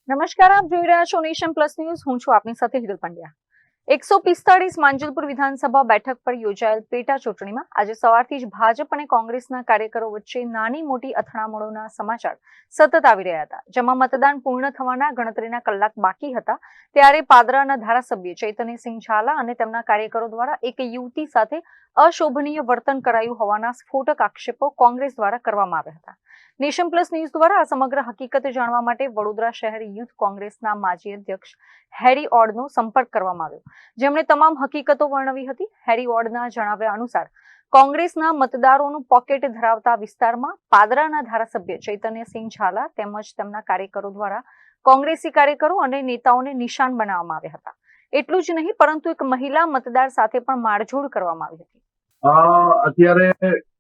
નમસ્કાર, આપ જોઈ રહ્યા છો નેશન પ્લસ ન્યૂઝ. હું છું આપની સાથે હિરલ પંડ્યા. 145 માંજલપુર વિધાનસભા બેઠક પર યોજાયેલ પેટા ચૂંટણીમાં આજે સવારથી જ ભાજપ અને કોંગ્રેસના કાર્યકરો વચ્ચે નાની મોટી અથડામણોના સમાચાર સતત આવી રહ્યા હતા. જેમાં મતદાન પૂર્ણ થવાના ગણતરીના કલાક બાકી હતા ત્યારે પાદરાના ધારાસભ્ય ચૈતન્યસિંહ ઝાલા અને તેમના કાર્યકરો દ્વારા એક યુવતી સાથે અશોભનીય વર્તન કરાયું હોવાના સ્ફોટક આક્ષેપો કોંગ્રેસ દ્વારા કરવામાં આવ્યા હતા. નેશન પ્લસ ન્યૂઝ દ્વારા આ સમગ્ર હકીકત જાણવા માટે વડોદરા શહેર યુથ કોંગ્રેસના માજી અધ્યક્ષ હેરી ઓડનો સંપર્ક કરવામાં આવ્યો, જેમણે તમામ હકીકતો વર્ણવી હતી. હેરી ઓડના જણાવ્યા અનુસાર કોંગ્રેસના મતદારોનું પોકેટ ધરાવતા વિસ્તારમાં પાદરાના ધારાસભ્ય ચૈતન્યસિંહ ઝાલા તેમજ તેમના કાર્યકરો દ્વારા કોંગ્રેસી કાર્યકરો અને નેતાઓને નિશાન બનાવવામાં આવ્યા હતા. એટલું જ નહીં, પરંતુ એક મહિલા મતદાર સાથે પણ મારઝૂડ કરવામાં આવી હતી. અત્યારે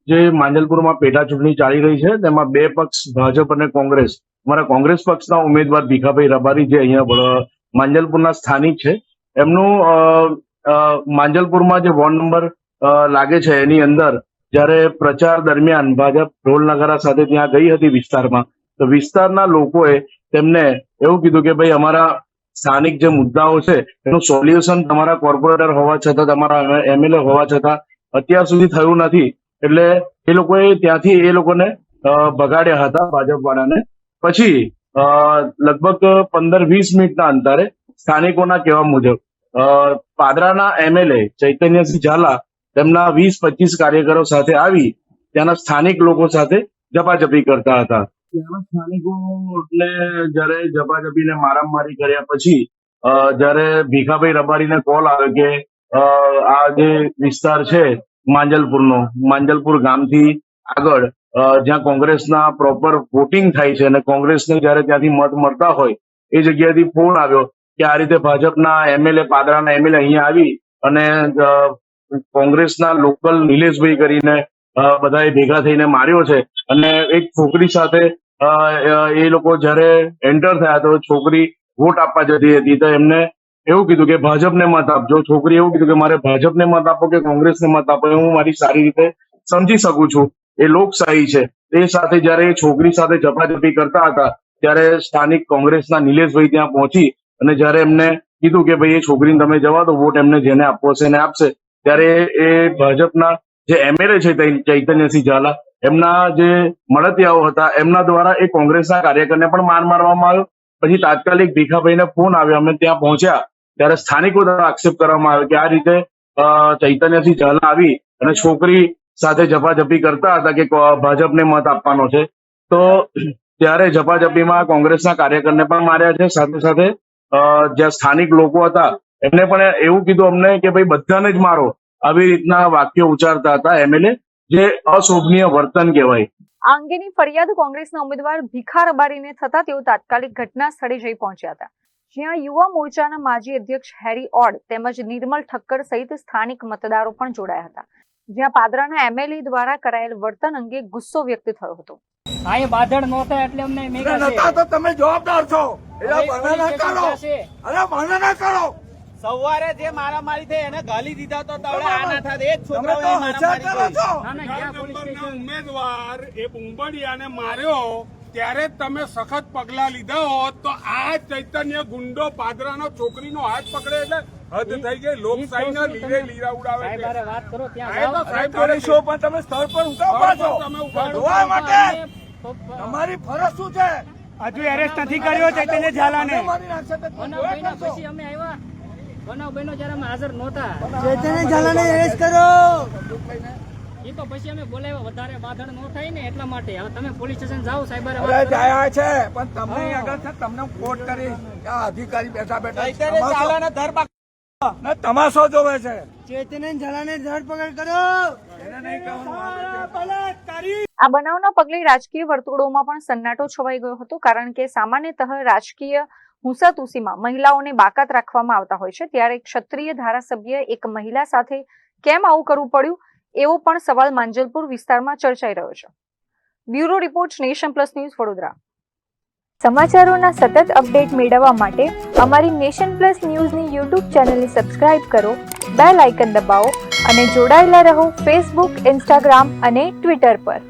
જે માંજલપુરમાં પેટા ચૂંટણી ચાલી રહી છે તેમાં બે પક્ષ ભાજપ અને કોંગ્રેસ, અમારા કોંગ્રેસ પક્ષના ઉમેદવાર ભીખાભાઈ રબારી જે અહીંયા માંજલપુરના સ્થાનિક છે, એમનું માંજલપુરમાં જે વોર્ડ નંબર લાગે છે એની અંદર જ્યારે પ્રચાર દરમિયાન ભાજપ ઢોલ નગારા સાથે ત્યાં ગઈ હતી વિસ્તારમાં, તો વિસ્તારના લોકોએ તેમને એવું કીધું કે ભાઈ અમારા સ્થાનિક જે મુદ્દાઓ છે એનું સોલ્યુશન તમારા કોર્પોરેટર હોવા છતાં, તમારા એમએલએ હોવા છતાં અત્યાર સુધી થયું નથી. એટલે એ લોકોએ ત્યાંથી એ લોકોને ભગાડ્યા હતા ભાજપ વાળાને. પછી લગભગ 15-20 મિનિટના અંતરે સ્થાનિકોના કહેવા મુજબ પાદરાના એમએલએ ચૈતન્યસિંહ ઝાલા તેમના 20-25 કાર્યકરો સાથે આવી ત્યાંના સ્થાનિક લોકો સાથે ઝપાઝપી કરતા હતા. ત્યાંના સ્થાનિકો એટલે જયારે ઝપાઝપીને મારામારી કર્યા પછી જયારે ભીખાભાઈ રબારીને કોલ આવ્યો કે આ જે વિસ્તાર છે માંજલપુર ગામથી આગળ જ્યાં કોંગ્રેસના પ્રોપર વોટિંગ થાય છે અને કોંગ્રેસને જયારે ત્યાંથી મત મળતા હોય એ જગ્યાએથી ફોન આવ્યો કે આ રીતે ભાજપના એમએલએ, પાદરાના એમએલએ અહીંયા આવી અને કોંગ્રેસના લોકલ નિલેશભાઈ કરીને બધાએ ભેગા થઈને માર્યો છે. અને એક છોકરી સાથે એ લોકો જયારે એન્ટર થયા તો છોકરી વોટ આપવા જતી હતી, તો એમને એવું કીધું કે ભાજપને મત આપજો. છોકરી એવું કીધું કે મારે ભાજપને મત આપો કે કોંગ્રેસને મત આપો, હું મારી સારી રીતે સમજી શકું છું, એ લોકશાહી છે. એ સાથે જયારે એ છોકરી સાથે ઝપાઝપી કરતા હતા ત્યારે સ્થાનિક કોંગ્રેસના નિલેશભાઈ ત્યાં પહોંચી અને જયારે એમને કીધું કે ભાઈ એ છોકરીને તમે જવા દો, વોટ એમને જેને આપવો હશે એને આપશે, ત્યારે એ ભાજપના જે એમએલએ છે ચૈતન્યસિંહ ઝાલા, એમના જે મળતિયાઓ હતા એમના દ્વારા એ કોંગ્રેસના કાર્યકરને પણ માર મારવામાં આવ્યો. પછી તાત્કાલિક ભીખાભાઈને ફોન આવ્યો, અમે ત્યાં પહોંચ્યા ત્યારે સ્થાનિકો દ્વારા આક્ષેપ કરવામાં આવ્યો કે આ રીતે ચૈતન્યસિંહ ઝાલા આવી અને છોકરી સાથે ઝપાઝપી કરતા હતા કે ભાજપને મત આપવાનો છે. તો ત્યારે ઝપાઝપીમાં કોંગ્રેસના કાર્યકરને પણ માર્યા છે. સાથે સાથે જ્યાં સ્થાનિક લોકો હતા એમને પણ એવું કીધું અમને કે ભાઈ બધાને જ મારો, આવી રીતના વાક્યો ઉચ્ચારતા હતા એમએલએ, જે અશોભનીય વર્તન કહેવાય. આ અંગેની ફરિયાદ કોંગ્રેસના ઉમેદવાર ભીખા રબારીને થતા તેઓ તાત્કાલિક ઘટના સ્થળે જઈ પહોંચ્યા હતા, જ્યાં યુવા મોરચાના માજી અધ્યક્ષ હેરી ઓડ તેમજ નિર્મલ ઠક્કર સહિત સ્થાનિક મતદારો પણ જોડાયા હતા, જ્યાં પાદરાના એમએલએ દ્વારા કરાયેલ વર્તન અંગે ગુસ્સો વ્યક્ત થયો હતો. અહીં બાધડ નહોતા એટલે અમને નતા તો તમે જવાબદાર છો. બહાના કરો. સવારે જે મારામારી થઈ એને ગાલી દીધા તો તવડે આ ના થાત. એક છોકરાએ મારામારી કરી. ઉમેદવાર એ ઉંબડિયાને માર્યો ત્યારે તમે સખત પગલા લીધા હોત તો આ ચૈતન્ય ગુંડો પાદરાનો છોકરીનો હાથ પકડે એટલે હદ થઈ ગઈ. લોકશાહીના લીરે લીરા ઉડાવે છે. વાત કરો ત્યાં સાહેબ કરીશું, પણ તમે સ્થળ પર ઉભા છો જોવા માટે. તમારી ફરજ શું છે? હજુ એરેસ્ટ નથી કર્યો ચૈતન્ય ઝાલાને. પછી અમે આવ્યા બનાવ બન્યો જયારે અમે હાજર નહોતા. ચૈતન્ય ઝાલાને એરેસ્ટ કરો. એ તો પછી અમે બોલાવ્યા, વધારે બાધડ ન થાય ને એટલા માટે. હવે તમે પોલીસ સ્ટેશન જાઓ, સાહેબ જાય છે પણ તમને આગળ છે, તમને કોર્ટ કરી આ અધિકારી બેઠા બેઠા તમાશો જોવે છે. ચૈતન્ય ઝાલાને ધરપકડ કરો. આ બનાવના પગલે રાજકીય વર્તુળોમાં પણ સન્નાટો છવાઈ ગયો હતો, કારણ કે સામાન્યતઃ રાજકીય હુંસાતુસીમાં મહિલાઓને બાકાત રાખવામાં આવતા હોય છે, ત્યારે ક્ષત્રિય ધારાસભ્ય એક મહિલા સાથે કેમ આવું કરવું પડ્યું એવો પણ સવાલ માંજલપુર વિસ્તારમાં ચર્ચાઈ રહ્યો છે. Bureau report, Nation Plus News, Vadodara. સમાચારોના સતત અપડેટ મેળવવા માટે અમારી નેશન પ્લસ ન્યૂઝની યુટ્યુબ ચેનલને સબસ્ક્રાઇબ કરો, બેલ આઇકન દબાવો અને જોડાયેલા રહો ફેસબુક, ઇન્સ્ટાગ્રામ અને ટ્વિટર પર.